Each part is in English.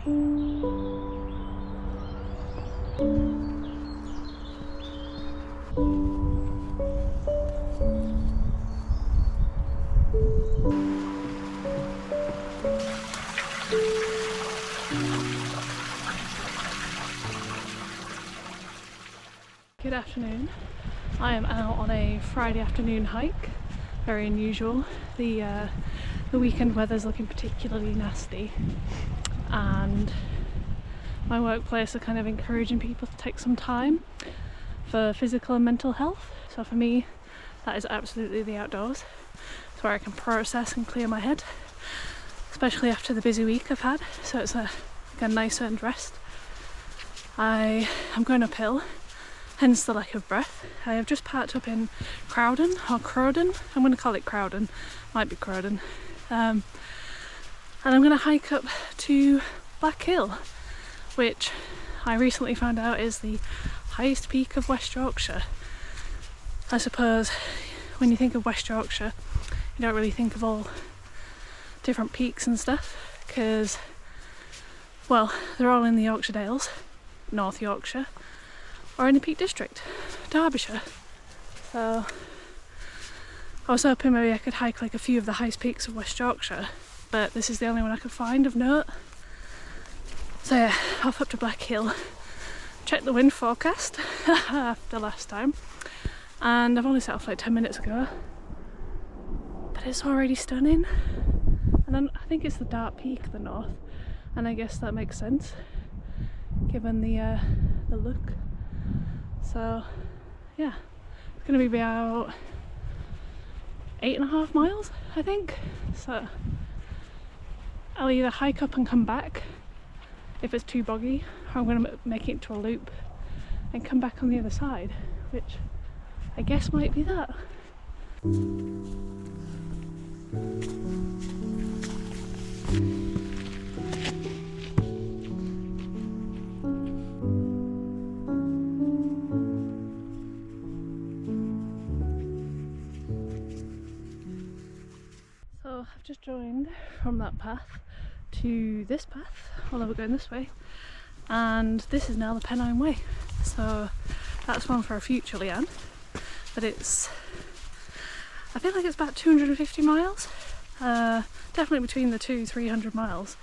Good afternoon. I am out on a Friday afternoon hike. Very unusual. The weekend weather's looking particularly nasty, and my workplace are kind of encouraging people to take some time for physical and mental health. So for me, that is absolutely the outdoors. It's where I can process and clear my head, especially after the busy week I've had. So it's like a nice earned rest. I am going uphill, hence the lack of breath. I have just parked up in Crowden, or Crowden. I'm going to call it Crowden, might be Crowden. And I'm going to hike up to Black Hill, which I recently found out is the highest peak of West Yorkshire. I suppose when you think of West Yorkshire, you don't really think of all different peaks and stuff, because, well, they're all in the Yorkshire Dales, North Yorkshire, or in the Peak District, Derbyshire. So I was hoping maybe I could hike like a few of the highest peaks of West Yorkshire, but this is the only one I could find of note. So yeah, off up to Black Hill, check the wind forecast after last time, and I've only set off like 10 minutes ago, but it's already stunning. And I think it's the dark peak of the north, and I guess that makes sense given the look. So yeah, it's going to be about 8.5 miles, I think. So I'll either hike up and come back if it's too boggy, or I'm going to make it to a loop and come back on the other side, which I guess might be that. So I've just joined from that path to this path, although we're going this way, and this is now the Pennine Way. So that's one for a future Leanne, but it's, I feel like it's about 250 miles, definitely between the 200-300 miles,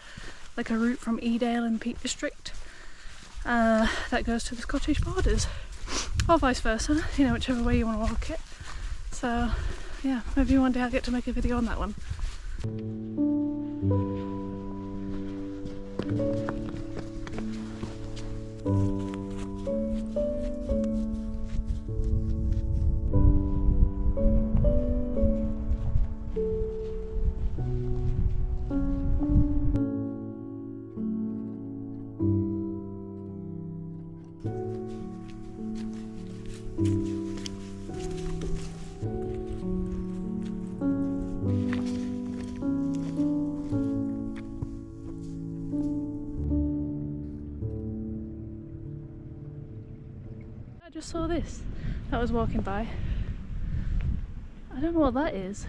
like a route from Edale in the Peak District that goes to the Scottish borders, or vice versa, you know, whichever way you want to walk it. So yeah, maybe one day I'll get to make a video on that one. I just saw this. I was walking by. I don't know what that is.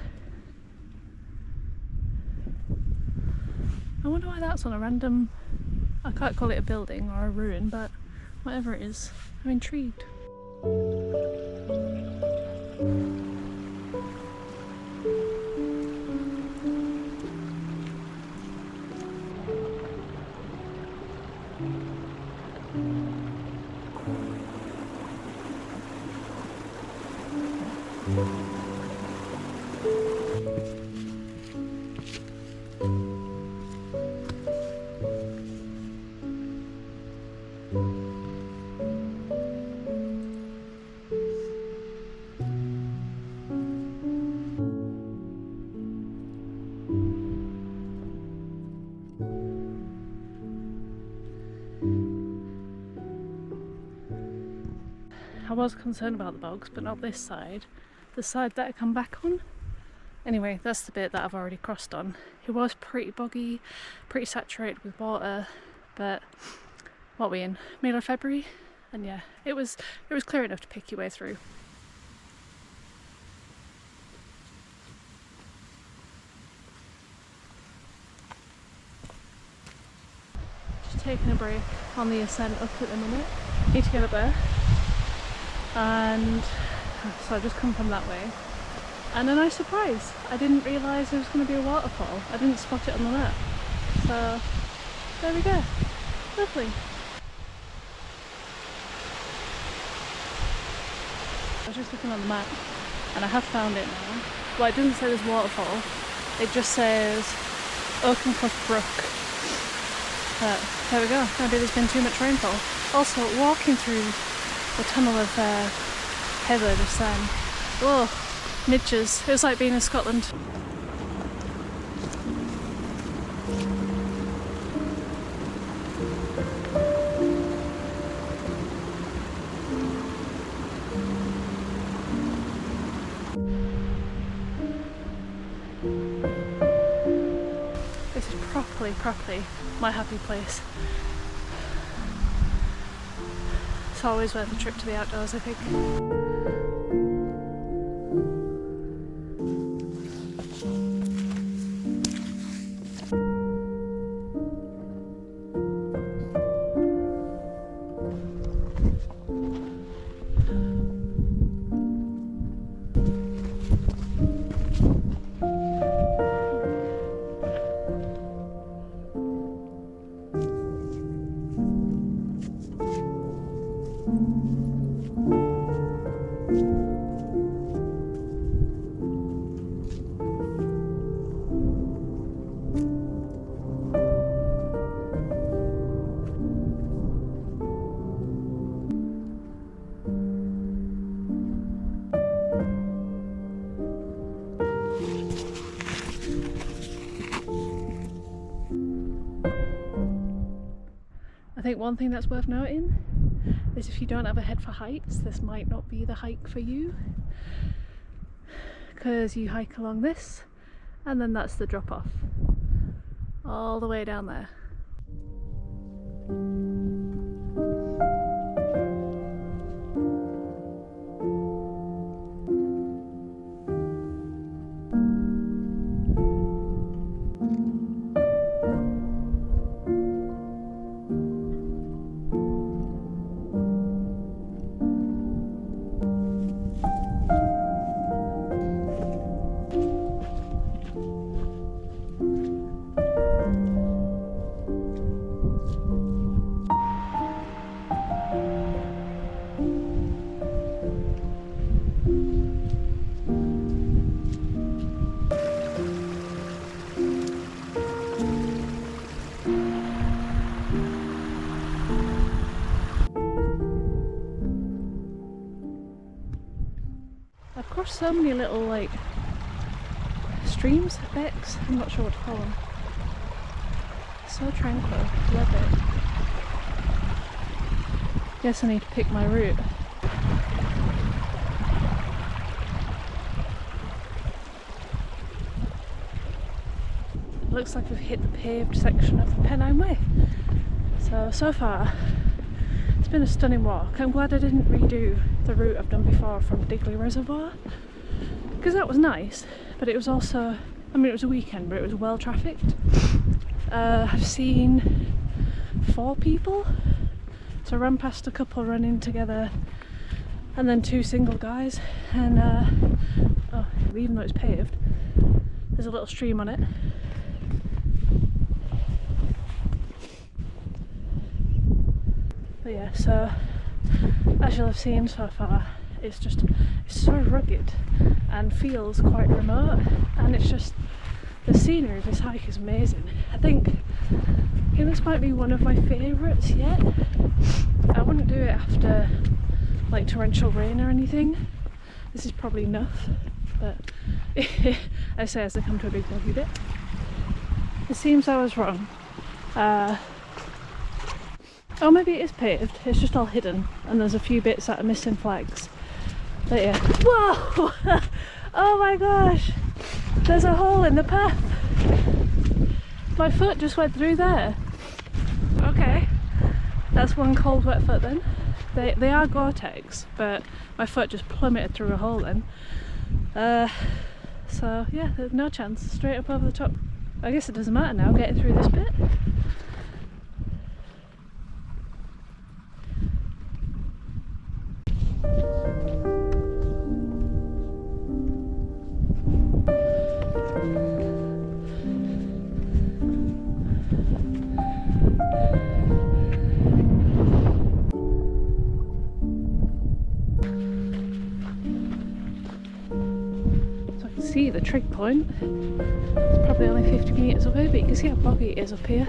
I wonder why that's on a random, I can't call it a building or a ruin, but whatever it is, I'm intrigued. I was concerned about the bogs, but not this side. The side that I come back on. Anyway, that's the bit that I've already crossed on. It was pretty boggy, pretty saturated with water, but what are we in? Middle of February? And yeah, it was clear enough to pick your way through. taking a break on the ascent up at the minute. Need to get up there, and so I've just come from that way. And a nice surprise, I didn't realise there was going to be a waterfall. I didn't spot it on the map. So there we go, lovely. I was just looking on the map and I have found it now. Well, it doesn't say there's waterfall, it just says Oakencliff Brook. But there we go, maybe there's been too much rainfall. Also, walking through the tunnel of heather just then, oh, niches. It was like being in Scotland. This is properly my happy place. It's always worth a trip to the outdoors, I think. I think one thing that's worth noting is if you don't have a head for heights, this might not be the hike for you, because you hike along this and then that's the drop off all the way down there. I've crossed so many little like streams, becks, I'm not sure what to call them. So tranquil, love it. Guess I need to pick my route. Looks like we've hit the paved section of the Pennine Way. So far it's been a stunning walk. I'm glad I didn't redo the route I've done before from Digley Reservoir, because that was nice, but it was also, I mean, it was a weekend, but it was well trafficked. I've seen 4 people, so I ran past a couple running together and then 2 single guys, and oh, even though it's paved, there's a little stream on it. But yeah, so as you'll have seen so far, it's so rugged and feels quite remote, and it's just, the scenery of this hike is amazing. I think this might be one of my favourites yet. I wouldn't do it after like torrential rain or anything. This is probably enough, but I say as I come to a big boggy bit. It seems I was wrong. Oh, maybe it is paved, it's just all hidden and there's a few bits that are missing flags. But yeah. Whoa! Oh my gosh! There's a hole in the path! My foot just went through there. Okay, that's one cold wet foot then. They are Gore-Tex, but my foot just plummeted through a hole then. So yeah, there's no chance, straight up over the top. I guess it doesn't matter now getting through this bit. trig point. It's probably only 50 metres away, but you can see how boggy it is up here.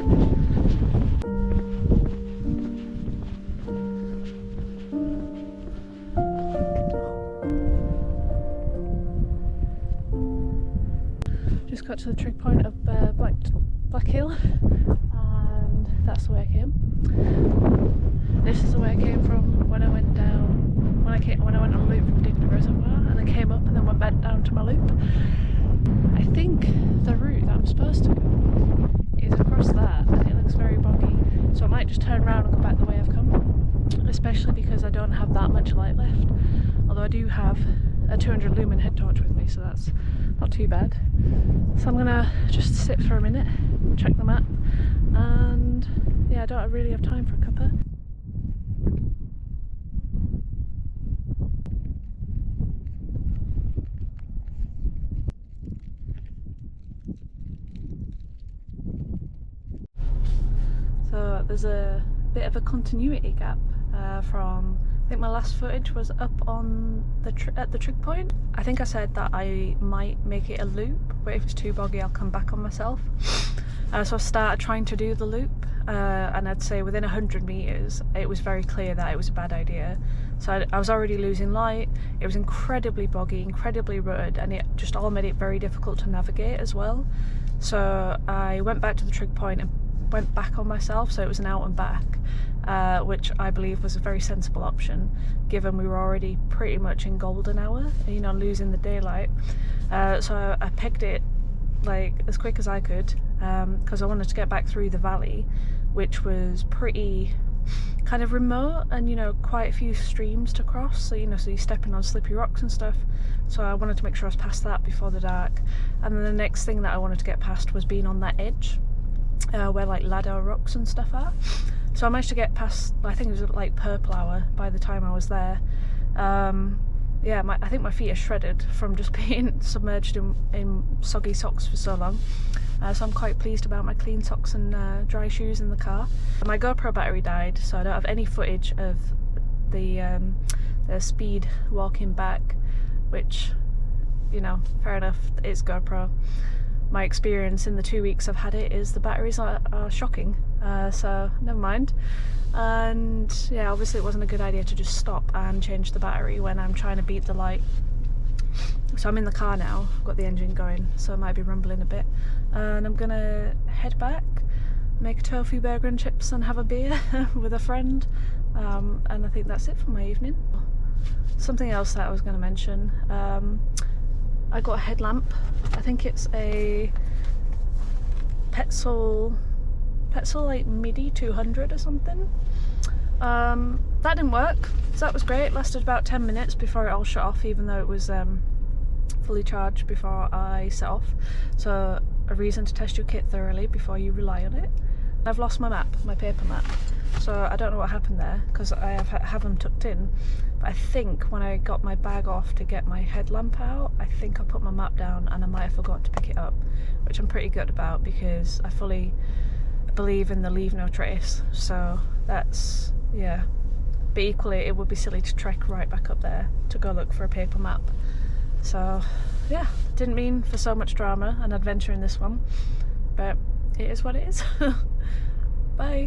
Just got to the trig point of Black Hill, and that's the way I came. This is the way I came from when I went down, when I went on a loop from Dignor Reservoir, and then came up and then went back down to my loop. I think the route that I'm supposed to go is across that, and it looks very boggy, so I might just turn around and go back the way I've come, especially because I don't have that much light left, although I do have a 200 lumen head torch with me, so that's not too bad. So I'm gonna just sit for a minute, check the map, and yeah, I don't really have time for a cuppa. So there's a bit of a continuity gap from, I think my last footage was up on at the trig point. I think I said that I might make it a loop, but if it's too boggy I'll come back on myself. So I started trying to do the loop, and I'd say within 100 metres it was very clear that it was a bad idea. So I was already losing light, it was incredibly boggy, incredibly rutted, and it just all made it very difficult to navigate as well. So I went back to the trig point and went back on myself, so it was an out and back, which I believe was a very sensible option given we were already pretty much in golden hour, you know, losing the daylight. So I pegged it like as quick as I could, because I wanted to get back through the valley, which was pretty kind of remote, and you know, quite a few streams to cross, so you know, so you're stepping on slippery rocks and stuff. So I wanted to make sure I was past that before the dark, and then the next thing that I wanted to get past was being on that edge where like ladder rocks and stuff are. So I managed to get past, I think it was like purple hour by the time I was there. Yeah, I think my feet are shredded from just being submerged in soggy socks for so long. So I'm quite pleased about my clean socks and dry shoes in the car. My GoPro battery died, so I don't have any footage of the speed walking back, which, you know, fair enough, it's GoPro. My experience in the 2 weeks I've had it is the batteries are shocking, so never mind. And yeah, obviously it wasn't a good idea to just stop and change the battery when I'm trying to beat the light. So I'm in the car now, I've got the engine going, so I might be rumbling a bit, and I'm gonna head back, make a tofu burger and chips and have a beer with a friend, and I think that's it for my evening. Something else that I was going to mention, I got a headlamp. I think it's a Petzl like MIDI 200 or something. That didn't work, so that was great. It lasted about 10 minutes before it all shut off, even though it was fully charged before I set off. So a reason to test your kit thoroughly before you rely on it. I've lost my map, my paper map, so I don't know what happened there because I have them tucked in, but I think when I got my bag off to get my headlamp out, I think I put my map down and I might have forgotten to pick it up, which I'm pretty good about because I fully believe in the leave no trace. So that's, yeah, but equally it would be silly to trek right back up there to go look for a paper map. So yeah, didn't mean for so much drama and adventure in this one, but it is what it is. Bye.